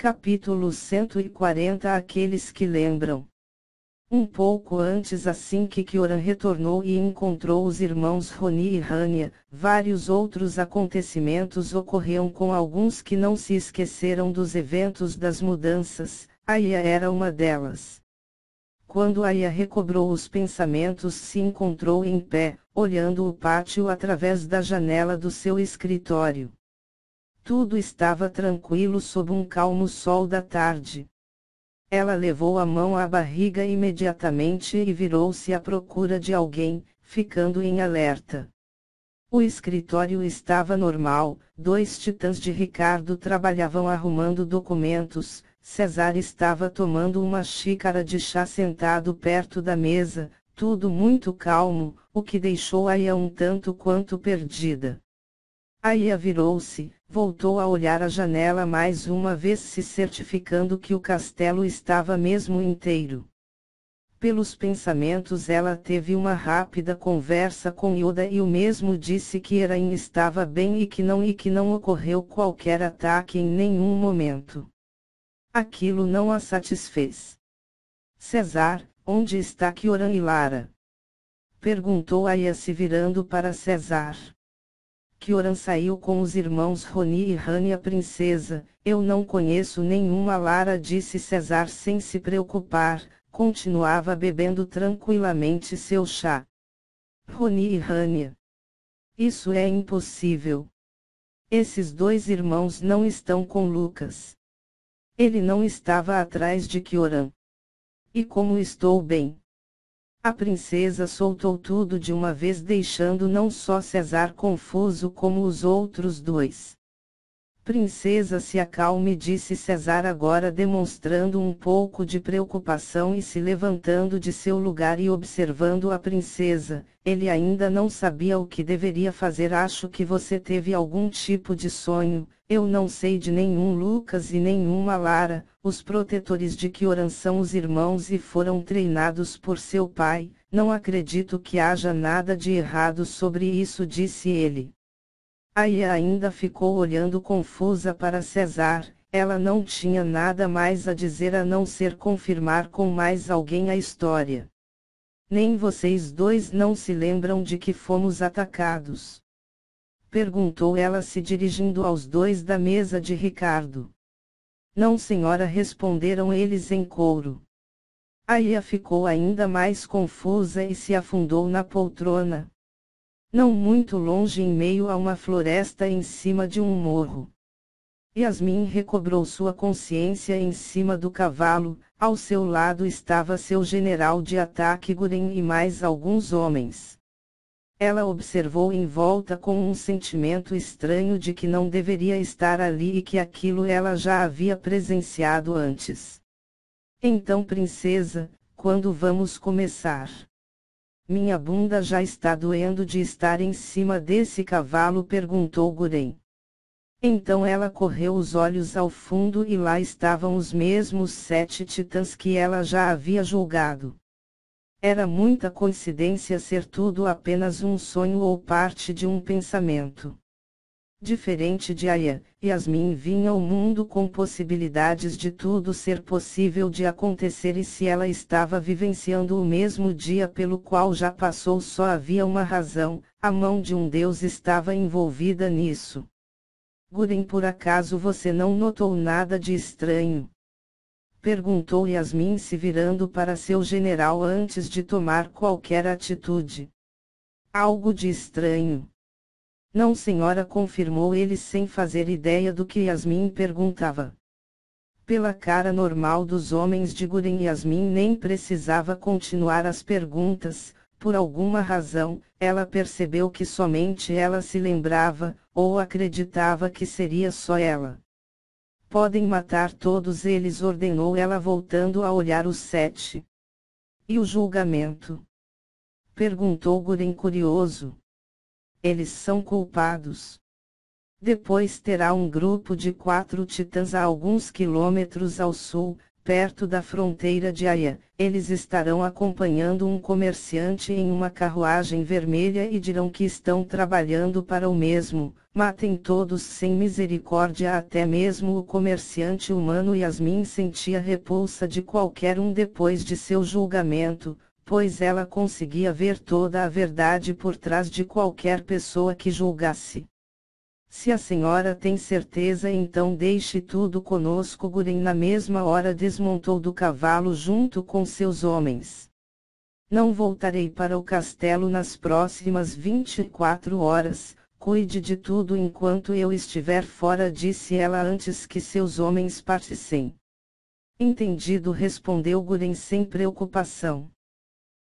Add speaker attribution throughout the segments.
Speaker 1: Capítulo 140 Aqueles que lembram. Um pouco antes, assim que Kioran retornou e encontrou os irmãos Roni e Rania, vários outros acontecimentos ocorreram com alguns que não se esqueceram dos eventos das mudanças. Aya era uma delas. Quando Aya recobrou os pensamentos, se encontrou em pé, olhando o pátio através da janela do seu escritório. Tudo estava tranquilo sob um calmo sol da tarde. Ela levou a mão à barriga imediatamente e virou-se à procura de alguém, ficando em alerta. O escritório estava normal, 2 titãs de Ricardo trabalhavam arrumando documentos, César estava tomando uma xícara de chá sentado perto da mesa, tudo muito calmo, o que deixou Aya um tanto quanto perdida. Aya virou-se, voltou a olhar a janela mais uma vez, se certificando que o castelo estava mesmo inteiro. Pelos pensamentos, ela teve uma rápida conversa com Yoda e o mesmo disse que Eren estava bem e que não ocorreu qualquer ataque em nenhum momento. Aquilo não a satisfez. César, onde está Kioran e Lara? Perguntou Aya, se virando para César. Kioran saiu com os irmãos Roni e Rania. Princesa, eu não conheço nenhuma. Lara disse César sem se preocupar, continuava bebendo tranquilamente seu chá. Roni e Rania. Isso é impossível. Esses 2 irmãos não estão com Lucas. Ele não estava atrás de Kioran. E como estou bem? A princesa soltou tudo de uma vez, deixando não só César confuso como os outros 2. Princesa, se acalme, disse César agora, demonstrando um pouco de preocupação e se levantando de seu lugar e observando a princesa. Ele ainda não sabia o que deveria fazer. Acho que você teve algum tipo de sonho. Eu não sei de nenhum Lucas e nenhuma Lara. Os protetores de Kioran são os irmãos e foram treinados por seu pai. Não acredito que haja nada de errado sobre isso, disse ele. Aya ainda ficou olhando confusa para César. Ela não tinha nada mais a dizer a não ser confirmar com mais alguém a história. Nem vocês 2 não se lembram de que fomos atacados? Perguntou ela, se dirigindo aos 2 da mesa de Ricardo. Não, senhora, responderam eles em coro. Aya ficou ainda mais confusa e se afundou na poltrona. Não muito longe, em meio a uma floresta em cima de um morro. Yasmin recobrou sua consciência em cima do cavalo. Ao seu lado estava seu general de ataque Guren e mais alguns homens. Ela observou em volta com um sentimento estranho de que não deveria estar ali e que aquilo ela já havia presenciado antes. Então, princesa, quando vamos começar? Minha bunda já está doendo de estar em cima desse cavalo, perguntou Guren. Então ela correu os olhos ao fundo e lá estavam os mesmos 7 titãs que ela já havia julgado. Era muita coincidência ser tudo apenas um sonho ou parte de um pensamento. Diferente de Aya, Yasmin vinha ao mundo com possibilidades de tudo ser possível de acontecer, e se ela estava vivenciando o mesmo dia pelo qual já passou, só havia uma razão: a mão de um deus estava envolvida nisso. Guren, por acaso você não notou nada de estranho? Perguntou Yasmin, se virando para seu general antes de tomar qualquer atitude. Algo de estranho? Não, senhora, confirmou ele sem fazer ideia do que Yasmin perguntava. Pela cara normal dos homens de Guren, Yasmin nem precisava continuar as perguntas. Por alguma razão, ela percebeu que somente ela se lembrava, ou acreditava que seria só ela. Podem matar todos eles, ordenou ela, voltando a olhar os 7. E o julgamento? Perguntou Guren, curioso. Eles são culpados. Depois terá um grupo de 4 titãs a alguns quilômetros ao sul, perto da fronteira de Haia, eles estarão acompanhando um comerciante em uma carruagem vermelha e dirão que estão trabalhando para o mesmo. Matem todos sem misericórdia, até mesmo o comerciante humano. Yasmin sentia repulsa de qualquer um depois de seu julgamento, pois ela conseguia ver toda a verdade por trás de qualquer pessoa que julgasse. Se a senhora tem certeza, então deixe tudo conosco. Guren na mesma hora desmontou do cavalo junto com seus homens. Não voltarei para o castelo nas próximas 24 horas, cuide de tudo enquanto eu estiver fora, disse ela antes que seus homens partissem. Entendido, respondeu Guren sem preocupação.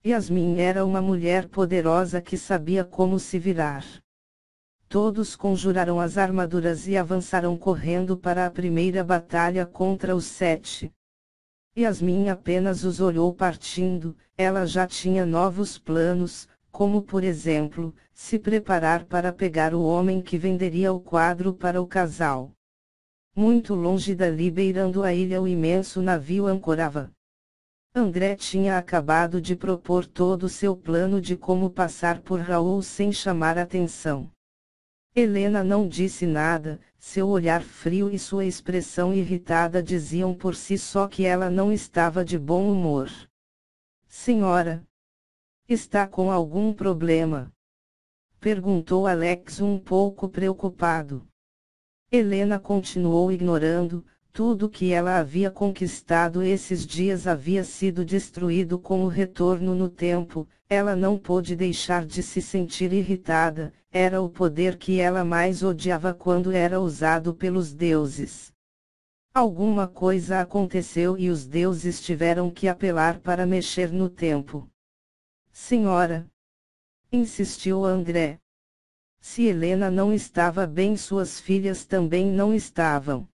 Speaker 1: Yasmin era uma mulher poderosa que sabia como se virar. Todos conjuraram as armaduras e avançaram correndo para a primeira batalha contra os 7. Yasmin apenas os olhou partindo. Ela já tinha novos planos, como por exemplo, se preparar para pegar o homem que venderia o quadro para o casal. Muito longe dali, beirando a ilha, o imenso navio ancorava. André tinha acabado de propor todo o seu plano de como passar por Raul sem chamar atenção. Helena não disse nada, seu olhar frio e sua expressão irritada diziam por si só que ela não estava de bom humor. Senhora, está com algum problema? Perguntou Alex um pouco preocupado. Helena continuou ignorando. Tudo que ela havia conquistado esses dias havia sido destruído com o retorno no tempo. Ela não pôde deixar de se sentir irritada. Era o poder que ela mais odiava quando era usado pelos deuses. Alguma coisa aconteceu e os deuses tiveram que apelar para mexer no tempo. Senhora, insistiu André. Se Helena não estava bem, suas filhas também não estavam.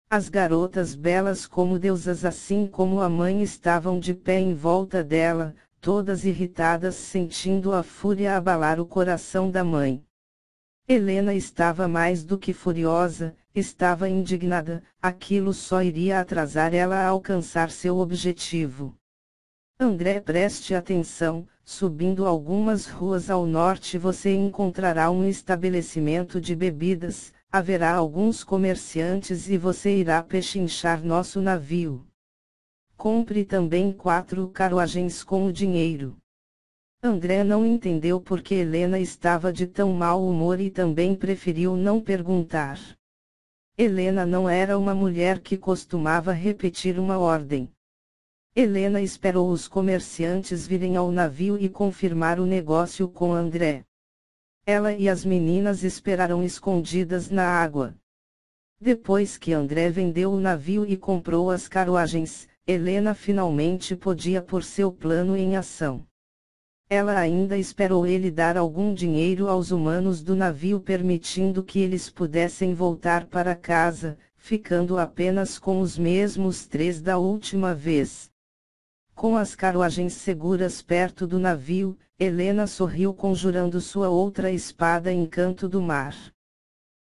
Speaker 1: As garotas belas como deusas, assim como a mãe, estavam de pé em volta dela, todas irritadas, sentindo a fúria abalar o coração da mãe. Helena estava mais do que furiosa, estava indignada. Aquilo só iria atrasar ela a alcançar seu objetivo. André, preste atenção, subindo algumas ruas ao norte você encontrará um estabelecimento de bebidas. Haverá alguns comerciantes e você irá pechinchar nosso navio. Compre também 4 carruagens com o dinheiro. André não entendeu porque Helena estava de tão mau humor e também preferiu não perguntar. Helena não era uma mulher que costumava repetir uma ordem. Helena esperou os comerciantes virem ao navio e confirmar o negócio com André. Ela e as meninas esperaram escondidas na água. Depois que André vendeu o navio e comprou as carruagens, Helena finalmente podia pôr seu plano em ação. Ela ainda esperou ele dar algum dinheiro aos humanos do navio, permitindo que eles pudessem voltar para casa, ficando apenas com os mesmos 3 da última vez. Com as carruagens seguras perto do navio, Helena sorriu, conjurando sua outra espada Encanto do Mar.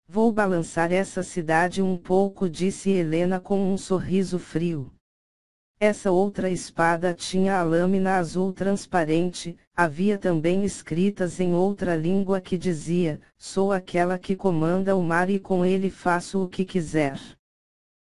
Speaker 1: Vou balançar essa cidade um pouco, disse Helena com um sorriso frio. Essa outra espada tinha a lâmina azul transparente. Havia também escritas em outra língua que dizia: sou aquela que comanda o mar e com ele faço o que quiser.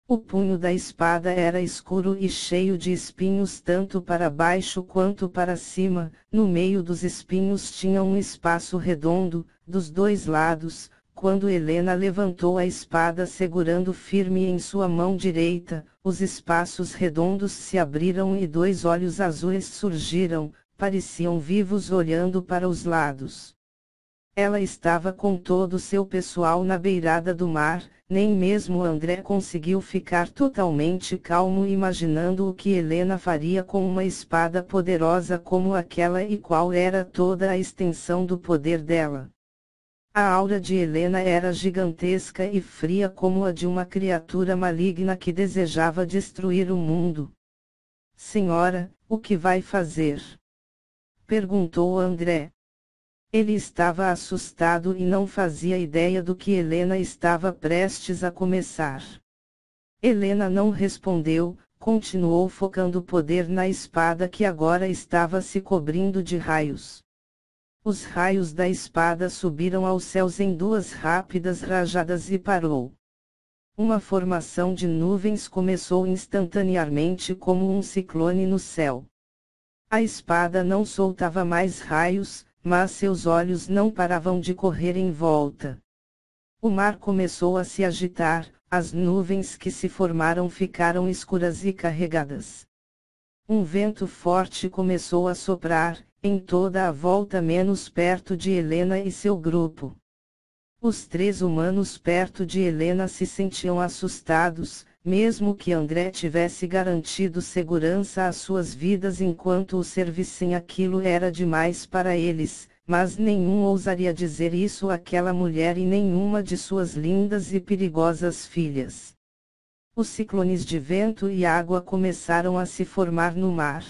Speaker 1: O punho da espada era escuro e cheio de espinhos tanto para baixo quanto para cima. No meio dos espinhos tinha um espaço redondo, dos 2 lados. Quando Helena levantou a espada segurando firme em sua mão direita, os espaços redondos se abriram e 2 olhos azuis surgiram, pareciam vivos olhando para os lados. Ela estava com todo o seu pessoal na beirada do mar. Nem mesmo André conseguiu ficar totalmente calmo imaginando o que Helena faria com uma espada poderosa como aquela e qual era toda a extensão do poder dela. A aura de Helena era gigantesca e fria como a de uma criatura maligna que desejava destruir o mundo. Senhora, o que vai fazer? Perguntou André. Ele estava assustado e não fazia ideia do que Helena estava prestes a começar. Helena não respondeu, continuou focando o poder na espada que agora estava se cobrindo de raios. Os raios da espada subiram aos céus em duas rápidas rajadas e parou. Uma formação de nuvens começou instantaneamente como um ciclone no céu. A espada não soltava mais raios, mas seus olhos não paravam de correr em volta. O mar começou a se agitar, as nuvens que se formaram ficaram escuras e carregadas. Um vento forte começou a soprar, em toda a volta menos perto de Helena e seu grupo. Os três humanos perto de Helena se sentiam assustados, mesmo que André tivesse garantido segurança às suas vidas enquanto o servissem, aquilo era demais para eles, mas nenhum ousaria dizer isso àquela mulher e nenhuma de suas lindas e perigosas filhas. Os ciclones de vento e água começaram a se formar no mar.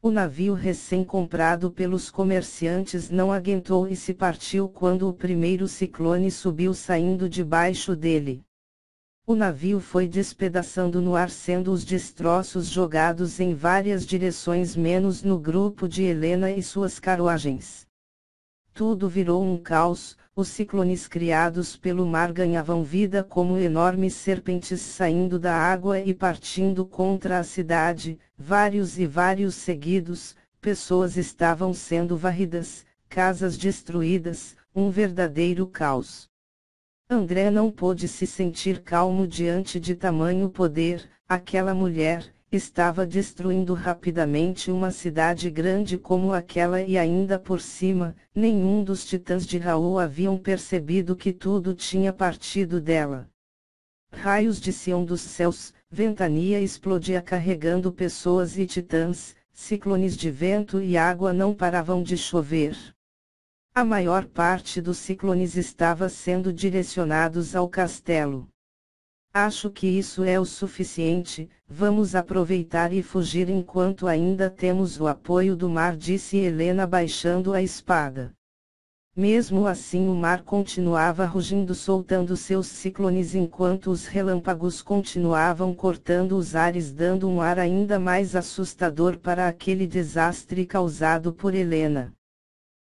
Speaker 1: O navio recém-comprado pelos comerciantes não aguentou e se partiu quando o primeiro ciclone subiu saindo debaixo dele. O navio foi despedaçando no ar, sendo os destroços jogados em várias direções menos no grupo de Helena e suas carruagens. Tudo virou um caos, os ciclones criados pelo mar ganhavam vida como enormes serpentes saindo da água e partindo contra a cidade, vários e vários seguidos, pessoas estavam sendo varridas, casas destruídas, um verdadeiro caos. André não pôde se sentir calmo diante de tamanho poder, aquela mulher estava destruindo rapidamente uma cidade grande como aquela e ainda por cima, nenhum dos titãs de Raul haviam percebido que tudo tinha partido dela. Raios desciam dos céus, ventania explodia carregando pessoas e titãs, ciclones de vento e água não paravam de chover. A maior parte dos ciclones estava sendo direcionados ao castelo. Acho que isso é o suficiente, vamos aproveitar e fugir enquanto ainda temos o apoio do mar, disse Helena baixando a espada. Mesmo assim o mar continuava rugindo, soltando seus ciclones enquanto os relâmpagos continuavam cortando os ares, dando um ar ainda mais assustador para aquele desastre causado por Helena.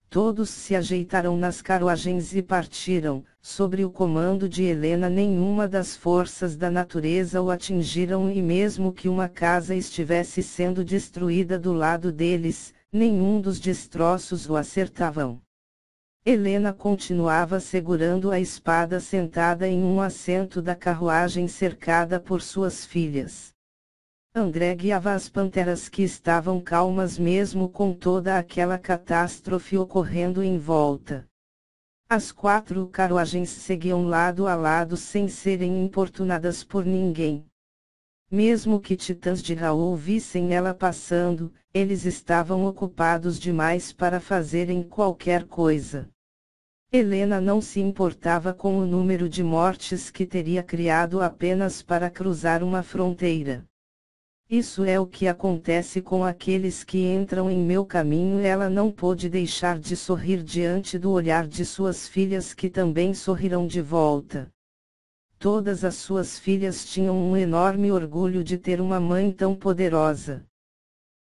Speaker 1: Todos se ajeitaram nas carruagens e partiram. Sobre o comando de Helena, nenhuma das forças da natureza o atingiram e mesmo que uma casa estivesse sendo destruída do lado deles, nenhum dos destroços o acertavam. Helena continuava segurando a espada sentada em um assento da carruagem cercada por suas filhas. André guiava as panteras que estavam calmas mesmo com toda aquela catástrofe ocorrendo em volta. As 4 carruagens seguiam lado a lado sem serem importunadas por ninguém. Mesmo que titãs de Raul vissem ela passando, eles estavam ocupados demais para fazerem qualquer coisa. Helena não se importava com o número de mortes que teria criado apenas para cruzar uma fronteira. Isso é o que acontece com aqueles que entram em meu caminho. Ela não pôde deixar de sorrir diante do olhar de suas filhas, que também sorriram de volta. Todas as suas filhas tinham um enorme orgulho de ter uma mãe tão poderosa.